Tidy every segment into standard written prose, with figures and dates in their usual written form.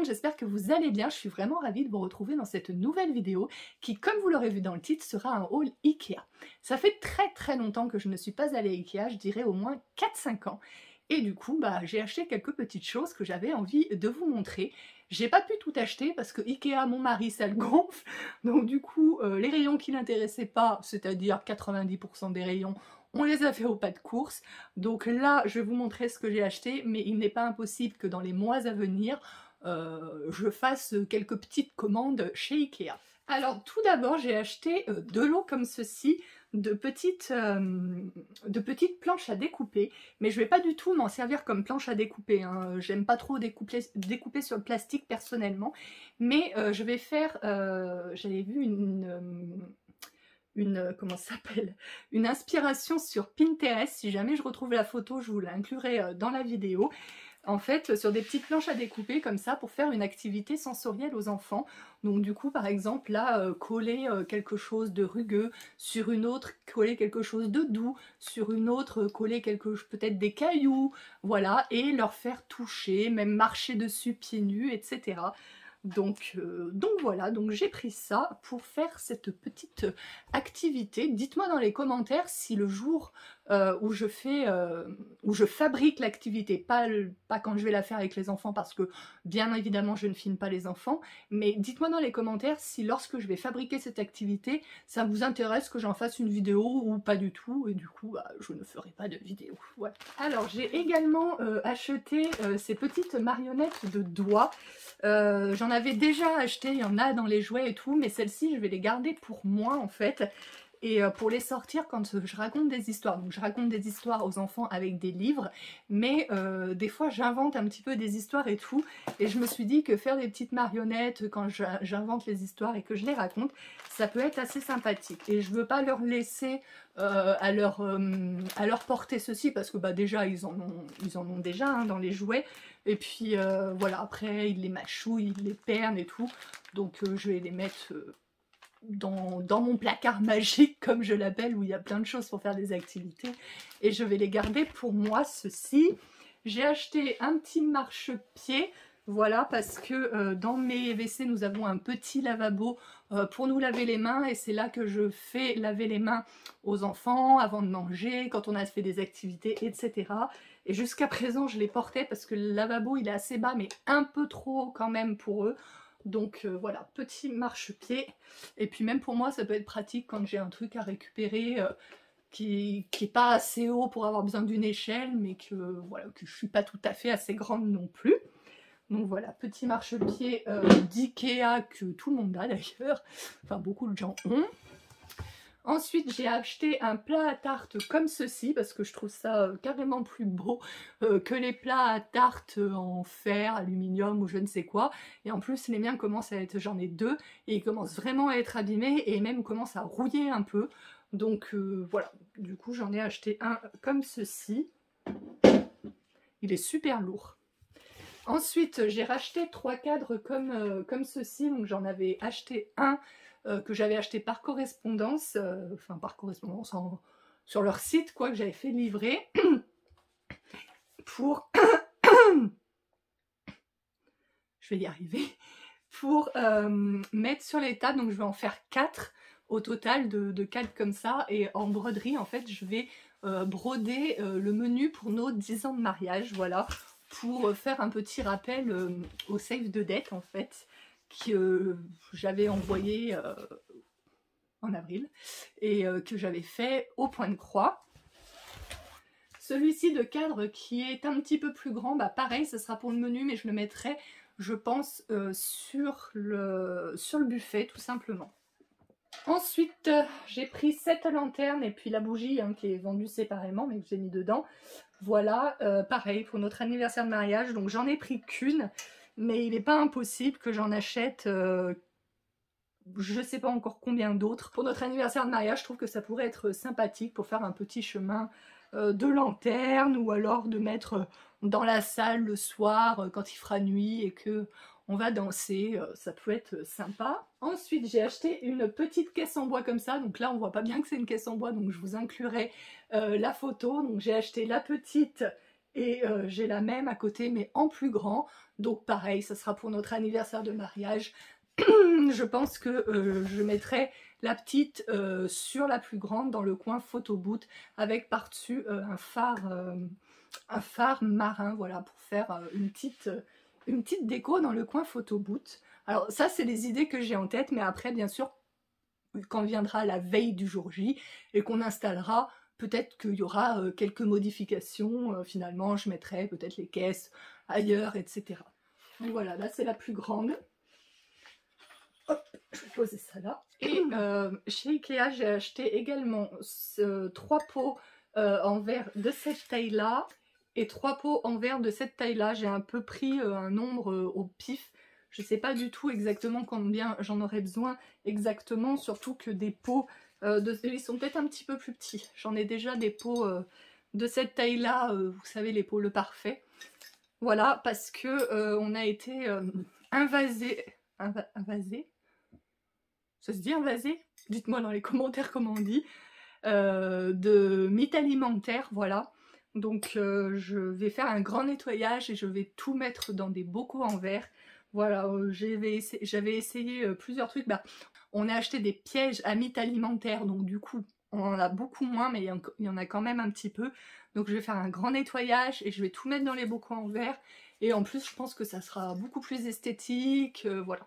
J'espère que vous allez bien, je suis vraiment ravie de vous retrouver dans cette nouvelle vidéo qui, comme vous l'aurez vu dans le titre, sera un haul Ikea. Ça fait très longtemps que je ne suis pas allée à Ikea, je dirais au moins 4-5 ans. Et du coup, j'ai acheté quelques petites choses que j'avais envie de vous montrer. J'ai pas pu tout acheter parce que Ikea, mon mari, ça le gonfle. Donc du coup, les rayons qui l'intéressaient pas, c'est-à-dire 90% des rayons, on les a fait au pas de course. Donc là, je vais vous montrer ce que j'ai acheté, mais il n'est pas impossible que dans les mois à venir, je fasse quelques petites commandes chez Ikea. Alors tout d'abord, j'ai acheté de l'eau comme ceci, de petites planches à découper, mais je vais pas du tout m'en servir comme planche à découper, hein. J'aime pas trop découper sur le plastique personnellement, mais je vais faire, j'avais vu comment ça s'appelle, une inspiration sur Pinterest. Si jamais je retrouve la photo, je vous l'inclurai dans la vidéo. En fait, sur des petites planches à découper comme ça pour faire une activité sensorielle aux enfants. Donc du coup, par exemple, là, coller quelque chose de rugueux sur une autre, coller quelque chose de doux sur une autre, coller peut-être des cailloux, voilà, et leur faire toucher, même marcher dessus pieds nus, etc. Donc voilà, donc j'ai pris ça pour faire cette petite activité. Dites-moi dans les commentaires si le jour où je fabrique l'activité, pas quand je vais la faire avec les enfants, parce que bien évidemment je ne filme pas les enfants, mais dites-moi dans les commentaires si lorsque je vais fabriquer cette activité, ça vous intéresse que j'en fasse une vidéo ou pas du tout, et du coup je ne ferai pas de vidéo. Voilà. Alors j'ai également acheté ces petites marionnettes de doigts. J'en avais déjà acheté, il y en a dans les jouets et tout, mais celles-ci je vais les garder pour moi en fait, et pour les sortir quand je raconte des histoires. Donc je raconte des histoires aux enfants avec des livres, mais des fois j'invente un petit peu des histoires et tout, et je me suis dit que faire des petites marionnettes quand j'invente les histoires et que je les raconte, ça peut être assez sympathique. Et je veux pas leur laisser à leur porter ceci, parce que déjà ils en ont déjà hein, dans les jouets, et puis voilà, après ils les mâchouillent, ils les pernent et tout, donc je vais les mettre dans mon placard magique, comme je l'appelle, où il y a plein de choses pour faire des activités, et je vais les garder pour moi. Ceci, j'ai acheté un petit marchepied, voilà, parce que dans mes WC nous avons un petit lavabo pour nous laver les mains, et c'est là que je fais laver les mains aux enfants avant de manger, quand on a fait des activités, etc. Et jusqu'à présent je les portais parce que le lavabo il est assez bas, mais un peu trop haut quand même pour eux. Donc voilà, petit marchepied. Et puis même pour moi ça peut être pratique quand j'ai un truc à récupérer qui est pas assez haut pour avoir besoin d'une échelle, mais que voilà, que je suis pas tout à fait assez grande non plus. Donc voilà, petit marchepied d'Ikea que tout le monde a d'ailleurs, enfin beaucoup de gens ont. Ensuite, j'ai acheté un plat à tarte comme ceci, parce que je trouve ça carrément plus beau que les plats à tarte en fer, aluminium ou je ne sais quoi. Et en plus, les miens commencent à être, j'en ai deux, et ils commencent vraiment à être abîmés, et même commencent à rouiller un peu. Donc voilà, du coup j'en ai acheté un comme ceci. Il est super lourd. Ensuite, j'ai racheté 3 cadres comme ceci, donc j'en avais acheté un que j'avais acheté par correspondance, enfin par correspondance sur leur site, quoi, que j'avais fait livrer pour je vais y arriver, pour mettre sur les tables. Donc je vais en faire 4 au total de 4 comme ça. Et en broderie, en fait, je vais broder le menu pour nos 10 ans de mariage, voilà, pour faire un petit rappel au save de date, en fait, que j'avais envoyé en avril et que j'avais fait au point de croix. Celui-ci de cadre qui est un petit peu plus grand, bah pareil, ce sera pour le menu, mais je le mettrai, je pense, sur le buffet, tout simplement. Ensuite, j'ai pris cette lanterne et puis la bougie hein, qui est vendue séparément, mais que j'ai mis dedans. Voilà, pareil, pour notre anniversaire de mariage. Donc j'en ai pris qu'une, mais il n'est pas impossible que j'en achète... je sais pas encore combien d'autres. Pour notre anniversaire de mariage, je trouve que ça pourrait être sympathique pour faire un petit chemin de lanterne, ou alors de mettre dans la salle le soir quand il fera nuit et que on va danser, ça peut être sympa. Ensuite, j'ai acheté une petite caisse en bois comme ça, donc là on voit pas bien que c'est une caisse en bois, donc je vous inclurai la photo. Donc j'ai acheté la petite et j'ai la même à côté mais en plus grand, donc pareil, ça sera pour notre anniversaire de mariage. Je pense que je mettrai la petite sur la plus grande dans le coin photo boot avec par-dessus un phare marin, voilà, pour faire une petite déco dans le coin photo boot. Alors ça c'est les idées que j'ai en tête, mais après bien sûr quand viendra la veille du jour J et qu'on installera, peut-être qu'il y aura quelques modifications, finalement je mettrai peut-être les caisses ailleurs, etc. Donc voilà, là c'est la plus grande. Hop, je vais poser ça là. Et chez Ikea, j'ai acheté également 3 pots en verre de cette taille-là et 3 pots en verre de cette taille-là. J'ai un peu pris un nombre au pif. Je ne sais pas du tout exactement combien j'en aurais besoin exactement, surtout que des pots, ils sont peut-être un petit peu plus petits. J'en ai déjà des pots de cette taille-là, vous savez, les pots le parfait. Voilà, parce que on a été invasé. Invasé? Ça se dit invasé? Dites-moi dans les commentaires comment on dit. De mythes alimentaires, voilà. Donc je vais faire un grand nettoyage et je vais tout mettre dans des bocaux en verre. Voilà, j'avais essayé plusieurs trucs. Bah, on a acheté des pièges à mythes alimentaires, donc du coup on en a beaucoup moins, mais il y en a quand même un petit peu. Donc je vais faire un grand nettoyage et je vais tout mettre dans les bocaux en verre. Et en plus je pense que ça sera beaucoup plus esthétique, voilà.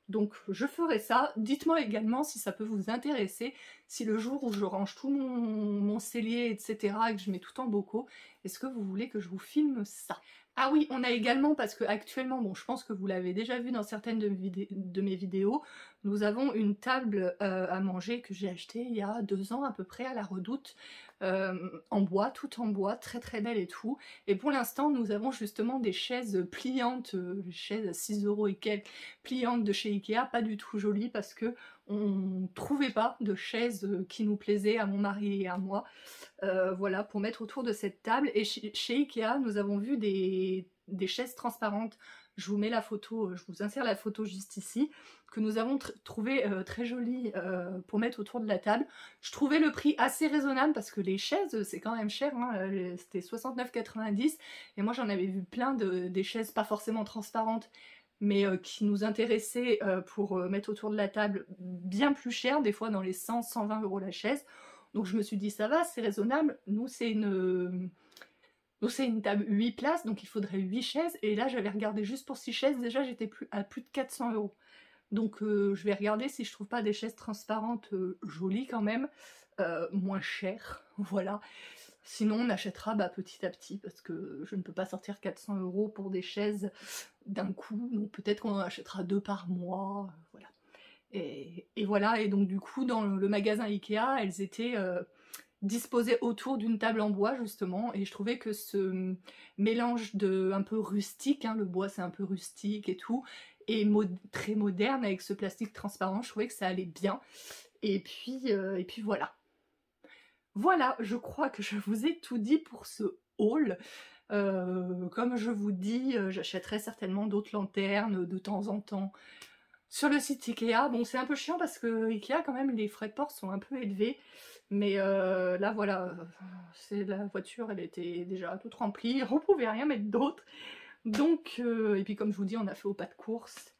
Donc je ferai ça. Dites-moi également si ça peut vous intéresser, si le jour où je range tout mon cellier, etc., et que je mets tout en bocaux, est-ce que vous voulez que je vous filme ça? Ah oui, on a également, parce que actuellement, bon, je pense que vous l'avez déjà vu dans certaines de mes vidéos, nous avons une table à manger que j'ai achetée il y a 2 ans à peu près à la Redoute, en bois, tout en bois, très très belle et tout. Et pour l'instant, nous avons justement des chaises pliantes, chaises à 6 € et quelques, pliantes de chez Ikea, pas du tout jolies parce que on trouvait pas de chaises qui nous plaisaient à mon mari et à moi. Voilà, pour mettre autour de cette table. Et chez Ikea, nous avons vu des chaises transparentes. Je vous mets la photo, je vous insère la photo juste ici, que nous avons trouvé très jolie pour mettre autour de la table. Je trouvais le prix assez raisonnable parce que les chaises, c'est quand même cher, hein, c'était 69,90 € et moi j'en avais vu plein des chaises pas forcément transparentes, mais qui nous intéressaient pour mettre autour de la table bien plus cher, des fois dans les 100-120 € la chaise. Donc je me suis dit ça va, c'est raisonnable. Nous c'est une table 8 places, donc il faudrait 8 chaises. Et là j'avais regardé juste pour 6 chaises, déjà j'étais à plus de 400 €. Donc je vais regarder si je trouve pas des chaises transparentes jolies quand même, moins chères, voilà. Sinon on achètera petit à petit parce que je ne peux pas sortir 400 € pour des chaises d'un coup. Donc peut-être qu'on en achètera 2 par mois, voilà. Et voilà, et donc du coup dans le magasin Ikea, elles étaient disposées autour d'une table en bois justement, et je trouvais que ce mélange de un peu rustique, hein, le bois c'est un peu rustique et tout, et très moderne avec ce plastique transparent, je trouvais que ça allait bien. Et puis voilà. Voilà, je crois que je vous ai tout dit pour ce haul. Comme je vous dis, j'achèterai certainement d'autres lanternes de temps en temps sur le site Ikea. Bon, c'est un peu chiant parce que Ikea, quand même, les frais de port sont un peu élevés. Mais là, voilà, la voiture, elle était déjà toute remplie. On pouvait rien mettre d'autre. Donc, et puis comme je vous dis, on a fait au pas de course.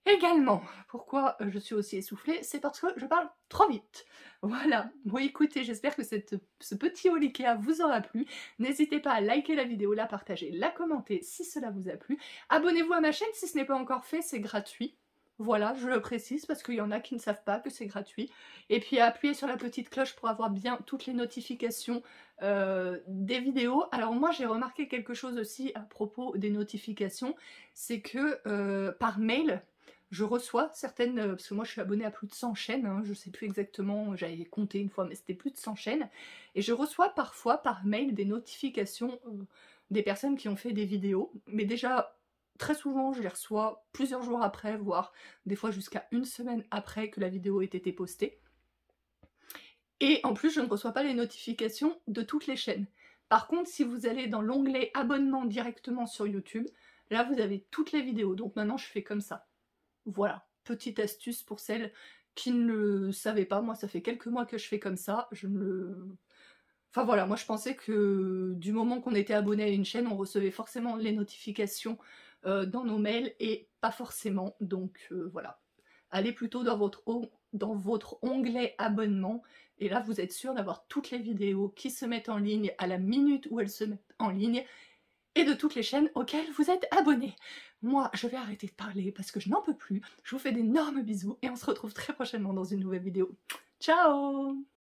Également, pourquoi je suis aussi essoufflée, c'est parce que je parle trop vite. Voilà, bon écoutez, j'espère que ce petit haut Ikea vous aura plu. N'hésitez pas à liker la vidéo, la partager, la commenter si cela vous a plu. Abonnez-vous à ma chaîne si ce n'est pas encore fait, c'est gratuit. Voilà, je le précise parce qu'il y en a qui ne savent pas que c'est gratuit. Et puis appuyez sur la petite cloche pour avoir bien toutes les notifications des vidéos. Alors moi j'ai remarqué quelque chose aussi à propos des notifications, c'est que par mail, je reçois certaines, parce que moi je suis abonnée à plus de 100 chaînes, hein, je sais plus exactement, j'avais compté une fois, mais c'était plus de 100 chaînes, et je reçois parfois par mail des notifications des personnes qui ont fait des vidéos, mais déjà très souvent je les reçois plusieurs jours après, voire des fois jusqu'à une semaine après que la vidéo ait été postée. Et en plus je ne reçois pas les notifications de toutes les chaînes. Par contre, si vous allez dans l'onglet abonnement directement sur YouTube, là vous avez toutes les vidéos, donc maintenant je fais comme ça. Voilà, petite astuce pour celles qui ne le savaient pas. Moi, ça fait quelques mois que je fais comme ça. Je ne le... Enfin voilà, moi je pensais que du moment qu'on était abonné à une chaîne, on recevait forcément les notifications dans nos mails et pas forcément. Donc voilà, allez plutôt dans votre onglet abonnement et là vous êtes sûr d'avoir toutes les vidéos qui se mettent en ligne à la minute où elles se mettent en ligne et de toutes les chaînes auxquelles vous êtes abonnés. Moi, je vais arrêter de parler parce que je n'en peux plus. Je vous fais d'énormes bisous et on se retrouve très prochainement dans une nouvelle vidéo. Ciao!